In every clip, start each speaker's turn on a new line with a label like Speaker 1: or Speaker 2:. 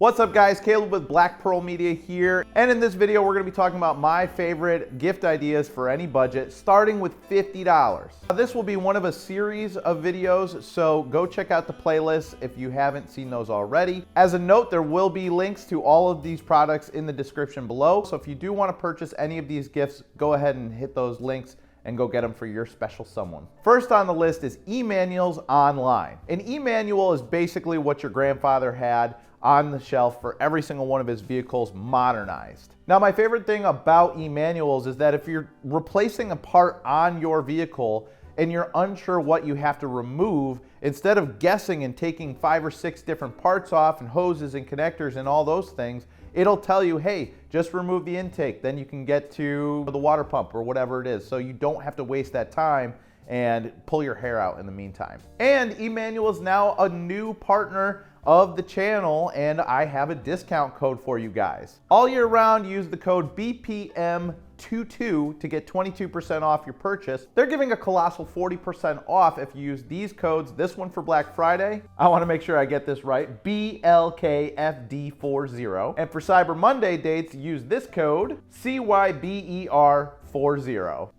Speaker 1: What's up guys, Caleb with Black Pearl Media here, and in this video we're going to be talking about my favorite gift ideas for any budget, starting with $50. This will be one of a series of videos, so go check out the playlist if you haven't seen those already. As a note, there will be links to all of these products in the description below, so if you do want to purchase any of these gifts, go ahead and hit those links and go get them for your special someone. First on the list is eManuals Online. An e-manual is basically what your grandfather had on the shelf for every single one of his vehicles modernized. Now, my favorite thing about e-manuals is that if you're replacing a part on your vehicle and you're unsure what you have to remove, instead of guessing and taking 5 or 6 different parts off and hoses and connectors and all those things, it'll tell you, hey, just remove the intake, then you can get to the water pump or whatever it is. So you don't have to waste that time and pull your hair out in the meantime. And eManual is now a new partner of the channel, and I have a discount code for you guys. All year round, use the code BPM22 to get 22% off your purchase. They're giving a colossal 40% off if you use these codes. This one for Black Friday, I want to make sure I get this right, BLKFD40. And for Cyber Monday dates, use this code CYBER40.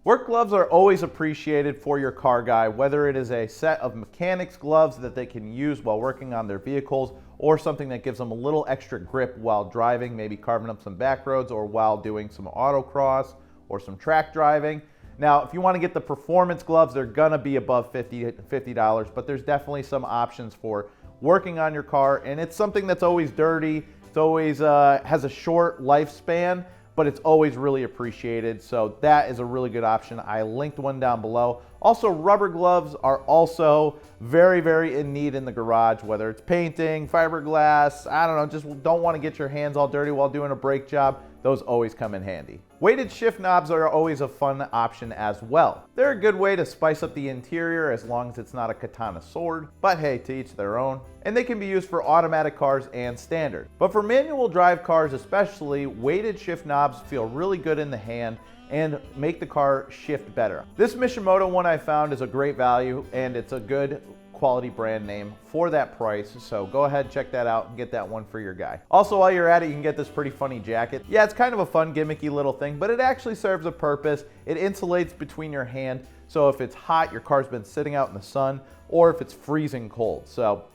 Speaker 1: Work gloves are always appreciated for your car guy, whether it is a set of mechanics gloves that they can use while working on their vehicles or something that gives them a little extra grip while driving, maybe carving up some back roads or while doing some autocross or some track driving. Now, if you want to get the performance gloves, they're gonna be above $50, but there's definitely some options for working on your car, and it's something that's always dirty. It's always has a short lifespan, but it's always really appreciated. So that is a really good option. I linked one down below. Also, rubber gloves are also very, very in need in the garage, whether it's painting, fiberglass, I don't know, just don't want to get your hands all dirty while doing a brake job. Those always come in handy. Weighted shift knobs are always a fun option as well. They're a good way to spice up the interior as long as it's not a katana sword, but hey, to each their own. And they can be used for automatic cars and standard. But for manual drive cars especially, weighted shift knobs feel really good in the hand and make the car shift better. This Mishimoto one I found is a great value, and it's a good quality brand name for that price, so go ahead, check that out and get that one for your guy. Also, while you're at it, you can get this pretty funny jacket. Yeah, it's kind of a fun gimmicky little thing, but it actually serves a purpose. It insulates between your hand, so if it's hot, your car's been sitting out in the sun, or if it's freezing cold, so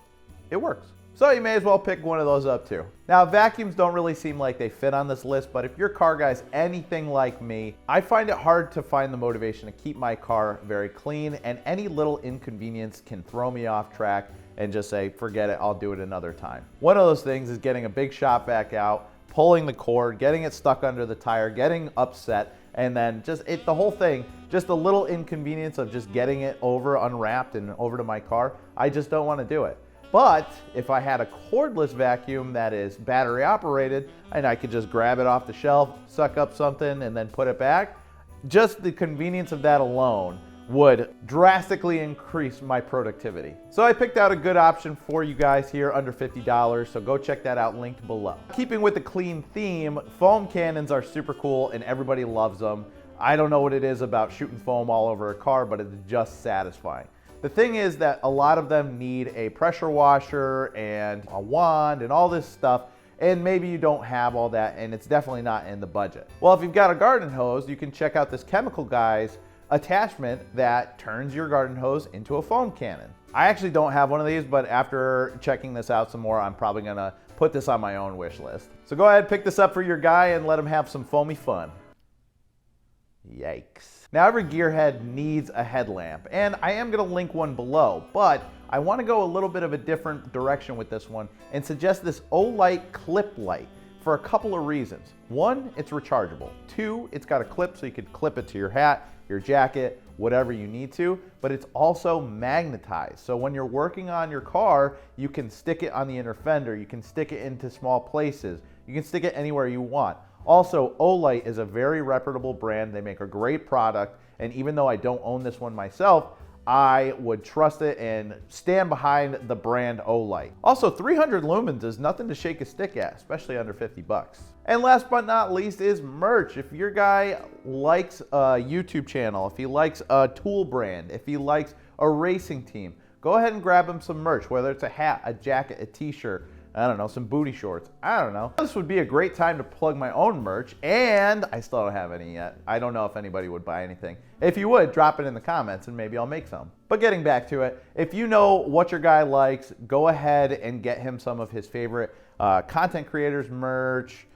Speaker 1: it works. So you may as well pick one of those up too. Now, vacuums don't really seem like they fit on this list, but if your car guy's anything like me, I find it hard to find the motivation to keep my car very clean, and any little inconvenience can throw me off track and just say, forget it, I'll do it another time. One of those things is getting a big shop vac out, pulling the cord, getting it stuck under the tire, getting upset, and then the whole thing, just a little inconvenience of just getting it unwrapped and over to my car. I just don't want to do it. But if I had a cordless vacuum that is battery operated and I could just grab it off the shelf, suck up something, and then put it back, just the convenience of that alone would drastically increase my productivity. So I picked out a good option for you guys here under $50, so go check that out, linked below. Keeping with the clean theme, foam cannons are super cool and everybody loves them. I don't know what it is about shooting foam all over a car, but it's just satisfying. The thing is that a lot of them need a pressure washer and a wand and all this stuff, and maybe you don't have all that, and it's definitely not in the budget. Well, if you've got a garden hose, you can check out this Chemical Guys attachment that turns your garden hose into a foam cannon. I actually don't have one of these, but after checking this out some more, I'm probably gonna put this on my own wish list. So go ahead, pick this up for your guy and let him have some foamy fun. Yikes. Now, every gearhead needs a headlamp, and I am going to link one below, but I want to go a little bit of a different direction with this one and suggest this Olight clip light for a couple of reasons. One, it's rechargeable. Two, it's got a clip so you could clip it to your hat, your jacket, whatever you need to, but it's also magnetized. So when you're working on your car, you can stick it on the inner fender, you can stick it into small places, you can stick it anywhere you want. Also, Olight is a very reputable brand. They make a great product, and even though I don't own this one myself, I would trust it and stand behind the brand Olight. Also, 300 lumens is nothing to shake a stick at, especially under 50 bucks. And last but not least is merch. If your guy likes a YouTube channel, if he likes a tool brand, if he likes a racing team, go ahead and grab him some merch, whether it's a hat, a jacket, a t-shirt, I don't know, some booty shorts. I don't know. This would be a great time to plug my own merch, and I still don't have any yet. I don't know if anybody would buy anything. If you would, drop it in the comments and maybe I'll make some. But getting back to it, if you know what your guy likes, go ahead and get him some of his favorite content creators merch,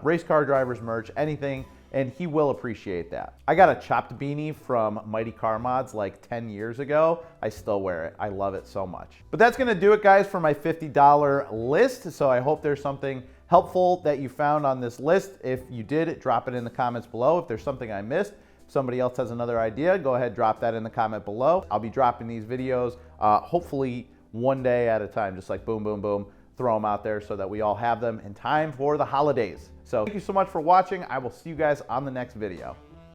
Speaker 1: race car drivers merch, anything, and he will appreciate that. I got a chopped beanie from Mighty Car Mods like 10 years ago. I still wear it. I love it so much. But that's gonna do it, guys, for my $50 list. So I hope there's something helpful that you found on this list. If you did, drop it in the comments below. If there's something I missed, if somebody else has another idea, go ahead, drop that in the comment below. I'll be dropping these videos hopefully one day at a time, just like boom, boom, boom, throw them out there so that we all have them in time for the holidays. So thank you so much for watching. I will see you guys on the next video.